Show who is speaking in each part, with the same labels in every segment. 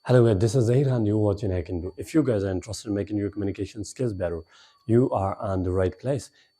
Speaker 1: Hello guys, this is Zahir Khan. You watching I Can Do. If you guys are interested in making your communication skills better, you are on the right place.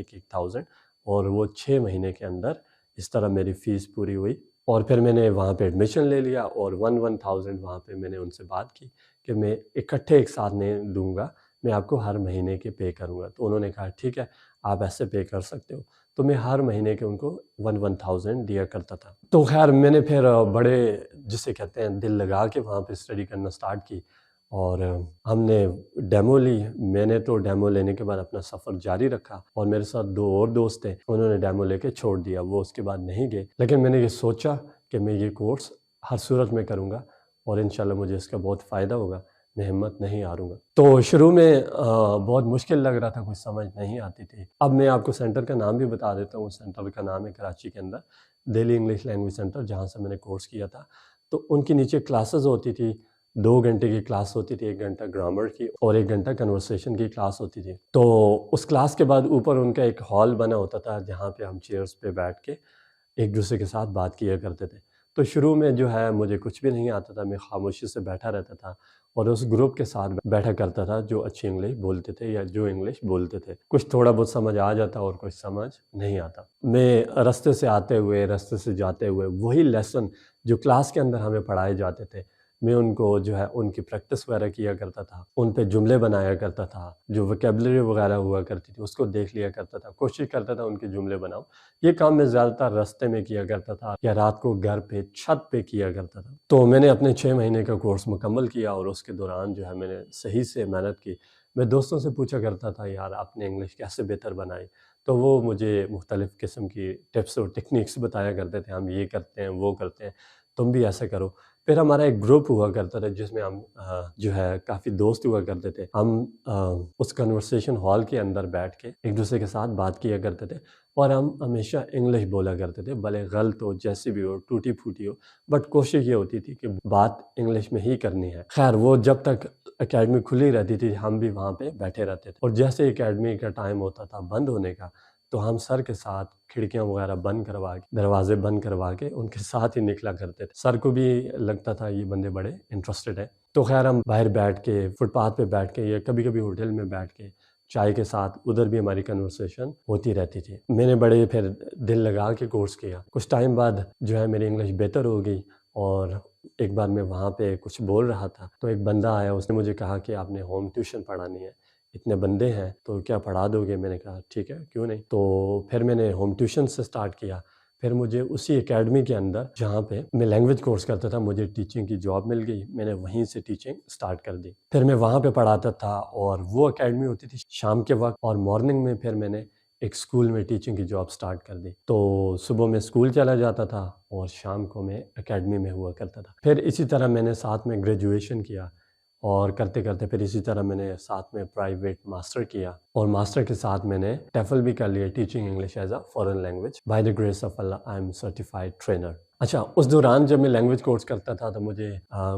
Speaker 1: 1,000 اور وہ 6 مہینے کے اندر اس طرح میری face پوری ہوئی، اور پھر میں نے وہاں پہ ایڈمیشن لے لیا، اور 1,000 وہاں پہ میں نے ان سے بات کی کہ میں اکٹھے ایک ساتھ نہیں دوں گا، میں آپ کو ہر مہینے کے پے کروں گا۔ تو انہوں نے کہا ٹھیک ہے آپ ایسے پے کر سکتے ہو، تو میں ہر مہینے کے ان کو 1,000 دیا کرتا تھا۔ تو خیر میں نے پھر بڑے جسے کہتے ہیں دل لگا کے وہاں پہ اسٹڈی کرنا سٹارٹ کی، اور ہم نے ڈیمو لی۔ میں نے تو ڈیمو لینے کے بعد اپنا سفر جاری رکھا، اور میرے ساتھ 2 اور دوست تھے، انہوں نے ڈیمو لے کے چھوڑ دیا، وہ اس کے بعد نہیں گئے۔ لیکن میں نے یہ سوچا کہ میں یہ کورس ہر صورت میں کروں گا، اور انشاءاللہ مجھے اس کا بہت فائدہ ہوگا، میں ہمت نہیں ہاروں گا۔ تو شروع میں بہت مشکل لگ رہا تھا، کچھ سمجھ نہیں آتی تھی۔ اب میں آپ کو سینٹر کا نام بھی بتا دیتا ہوں۔ سینٹر کا نام ہے کراچی کے اندر دہلی انگلش لینگویج سینٹر، جہاں سے میں نے کورس کیا تھا۔ تو ان کی نیچے کلاسز ہوتی تھی، 2 گھنٹے کی کلاس ہوتی تھی، 1 گھنٹہ گرامر کی اور 1 گھنٹہ کنورسیشن کی کلاس ہوتی تھی۔ تو اس کلاس کے بعد اوپر ان کا ایک ہال بنا ہوتا تھا، جہاں پہ ہم چیئرز پہ بیٹھ کے ایک دوسرے کے ساتھ بات کیا کرتے تھے۔ تو شروع میں جو ہے مجھے کچھ بھی نہیں آتا تھا، میں خاموشی سے بیٹھا رہتا تھا اور اس گروپ کے ساتھ بیٹھا کرتا تھا جو اچھی انگلش بولتے تھے یا جو انگلش بولتے تھے۔ کچھ تھوڑا بہت سمجھ آ جاتا اور کچھ سمجھ نہیں آتا۔ میں رستے سے آتے ہوئے، رستے سے جاتے ہوئے وہی لیسن جو کلاس کے اندر ہمیں پڑھائے جاتے تھے، میں ان کو جو ہے ان کی پریکٹس وغیرہ کیا کرتا تھا، ان پہ جملے بنایا کرتا تھا، جو ویکیبلری وغیرہ ہوا کرتی تھی اس کو دیکھ لیا کرتا تھا، کوشش کرتا تھا ان کے جملے بناؤں۔ یہ کام میں زیادہ تر راستے میں کیا کرتا تھا یا رات کو گھر پہ چھت پہ کیا کرتا تھا۔ تو میں نے اپنے 6 مہینے کا کورس مکمل کیا، اور اس کے دوران جو ہے میں نے صحیح سے محنت کی۔ میں دوستوں سے پوچھا کرتا تھا یار آپ نے انگلش کیسے بہتر بنائی، تو وہ مجھے مختلف قسم کی ٹپس اور ٹیکنیکس بتایا کرتے تھے، ہم یہ کرتے ہیں وہ کرتے ہیں، تم بھی ایسے کرو۔ پھر ہمارا ایک گروپ ہوا کرتا تھا جس میں ہم جو ہے کافی دوست ہوا کرتے تھے۔ ہم اس کنورسیشن ہال کے اندر بیٹھ کے ایک دوسرے کے ساتھ بات کیا کرتے تھے، اور ہم ہمیشہ انگلش بولا کرتے تھے، بھلے غلط ہو، جیسی بھی ہو، ٹوٹی پھوٹی ہو، بٹ کوشش یہ ہوتی تھی کہ بات انگلش میں ہی کرنی ہے۔ خیر وہ جب تک اکیڈمی کھلی رہتی تھی ہم بھی وہاں پہ بیٹھے رہتے تھے، اور جیسے اکیڈمی کا ٹائم ہوتا تھا بند ہونے کا، تو ہم سر کے ساتھ کھڑکیاں وغیرہ بند کروا کے، دروازے بند کروا کے ان کے ساتھ ہی نکلا کرتے تھے۔ سر کو بھی لگتا تھا یہ بندے بڑے انٹرسٹڈ ہیں۔ تو خیر ہم باہر بیٹھ کے، فٹ پاتھ پہ بیٹھ کے، یا کبھی کبھی ہوٹل میں بیٹھ کے چائے کے ساتھ ادھر بھی ہماری کنورسیشن ہوتی رہتی تھی۔ میں نے بڑے پھر دل لگا کے کورس کیا۔ کچھ ٹائم بعد جو ہے میری انگلش بہتر ہو گئی، اور ایک بار میں وہاں پہ کچھ بول رہا تھا تو ایک بندہ آیا، اس نے مجھے کہا کہ آپ نے ہوم ٹیوشن پڑھانی ہے، اتنے بندے ہیں تو کیا پڑھا دو گے؟ میں نے کہا ٹھیک ہے کیوں نہیں۔ تو پھر میں نے ہوم ٹیوشن سے سٹارٹ کیا۔ پھر مجھے اسی اکیڈمی کے اندر جہاں پہ میں لینگویج کورس کرتا تھا، مجھے ٹیچنگ کی جاب مل گئی، میں نے وہیں سے ٹیچنگ سٹارٹ کر دی۔ پھر میں وہاں پہ پڑھاتا تھا، اور وہ اکیڈمی ہوتی تھی شام کے وقت، اور مارننگ میں پھر میں نے ایک اسکول میں ٹیچنگ کی جاب سٹارٹ کر دی۔ تو صبح میں اسکول چلا جاتا تھا اور شام کو میں اکیڈمی میں ہوا کرتا تھا۔ پھر اسی طرح میں نے ساتھ میں گریجویشن کیا، اور کرتے کرتے پھر اسی طرح میں نے ساتھ میں پرائیویٹ ماسٹر کیا، اور ماسٹر کے ساتھ میں نے ٹیفل بھی کر لیا، teaching English as a foreign language. By the grace of Allah I am certified trainer. اچھا، اس دوران جب میں لینگویج کورس کرتا تھا تو مجھے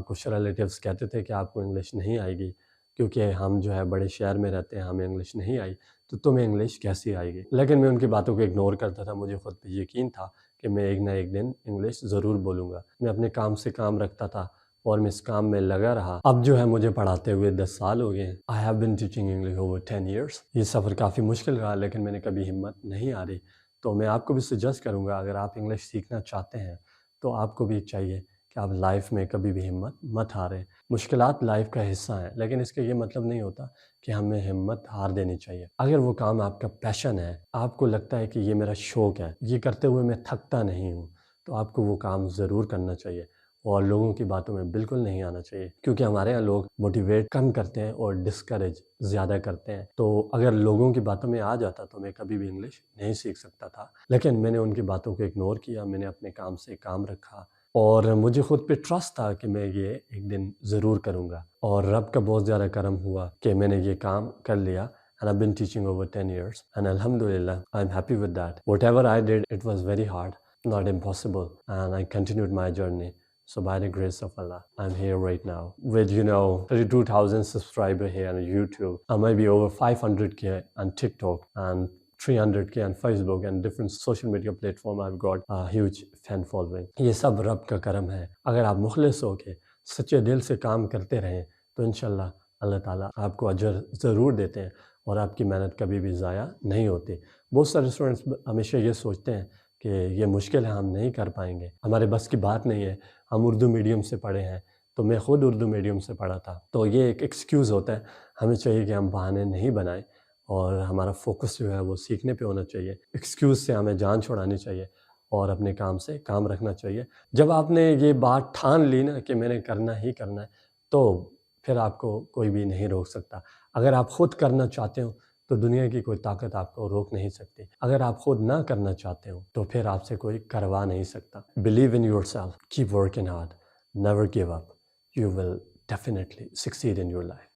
Speaker 1: کچھ ریلیٹیوز کہتے تھے کہ آپ کو انگلش نہیں آئے گی، کیونکہ ہم جو ہے بڑے شہر میں رہتے ہیں، ہمیں انگلش نہیں آئی، تو تمہیں انگلش کیسی آئے گی؟ لیکن میں ان کی باتوں کو اگنور کرتا تھا، مجھے خود پہ یقین تھا کہ میں ایک نہ ایک دن انگلش ضرور بولوں گا۔ میں اپنے کام سے کام رکھتا تھا، اور میں اس کام میں لگا رہا۔ اب جو ہے مجھے پڑھاتے ہوئے 10 سال ہو گئے ہیں۔ I have been teaching English over 10 years۔ یہ سفر کافی مشکل رہا، لیکن میں نے کبھی ہمت نہیں ہاری۔ تو میں آپ کو بھی سجیسٹ کروں گا، اگر آپ انگلش سیکھنا چاہتے ہیں تو آپ کو بھی چاہیے کہ آپ لائف میں کبھی بھی ہمت مت ہاریں۔ مشکلات لائف کا حصہ ہیں، لیکن اس کا یہ مطلب نہیں ہوتا کہ ہمیں ہمت ہار دینی چاہیے۔ اگر وہ کام آپ کا پیشن ہے، آپ کو لگتا ہے کہ یہ میرا شوق ہے، یہ کرتے ہوئے میں تھکتا نہیں ہوں، تو آپ کو وہ کام ضرور کرنا چاہیے، اور لوگوں کی باتوں میں بالکل نہیں آنا چاہیے، کیونکہ ہمارے یہاں لوگ موٹیویٹ کم کرتے ہیں اور ڈسکریج زیادہ کرتے ہیں۔ تو اگر لوگوں کی باتوں میں آ جاتا تو میں کبھی بھی انگلش نہیں سیکھ سکتا تھا، لیکن میں نے ان کی باتوں کو اگنور کیا، میں نے اپنے کام سے کام رکھا، اور مجھے خود پہ ٹرسٹ تھا کہ میں یہ ایک دن ضرور کروں گا، اور رب کا بہت زیادہ کرم ہوا کہ میں نے یہ کام کر لیا۔ And I've been teaching over 10 years, and alhamdulillah, I'm happy with that. Whatever I did, it was very hard, not impossible, and I continued my journey. So by the grace of Allah, I'm here right now with 32,000 subscribers here on YouTube. I might be over 500K on TikTok and 300K on Facebook and different social media platform. I've got a huge fan following. یہ سب رب کا کرم ہے۔ اگر آپ مخلص ہو کے سچے دل سے کام کرتے رہیں تو انشاءاللہ اللہ تعالیٰ آپ کو اجر ضرور دیتے ہیں، اور آپ کی محنت کبھی بھی ضائع نہیں ہوتی. بہت سارے اسٹوڈنٹس ہمیشہ یہ سوچتے ہیں کہ یہ مشکل ہے، ہم نہیں کر پائیں گے، ہمارے بس کی بات نہیں ہے، ہم اردو میڈیم سے پڑھے ہیں. تو میں خود اردو میڈیم سے پڑھا تھا. تو یہ ایک ایکسکیوز ہوتا ہے. ہمیں چاہیے کہ ہم بہانے نہیں بنائیں اور ہمارا فوکس جو ہے وہ سیکھنے پہ ہونا چاہیے. ایکسکیوز سے ہمیں جان چھوڑانی چاہیے اور اپنے کام سے کام رکھنا چاہیے. جب آپ نے یہ بات ٹھان لی نا کہ میں نے کرنا ہی کرنا ہے، تو پھر آپ کو کوئی بھی نہیں روک سکتا. اگر آپ خود کرنا چاہتے ہو تو دنیا کی کوئی طاقت آپ کو روک نہیں سکتی. اگر آپ خود نہ کرنا چاہتے ہو تو پھر آپ سے کوئی کروا نہیں سکتا. Believe in your self, keep working hard, never give up. You will definitely succeed in your life.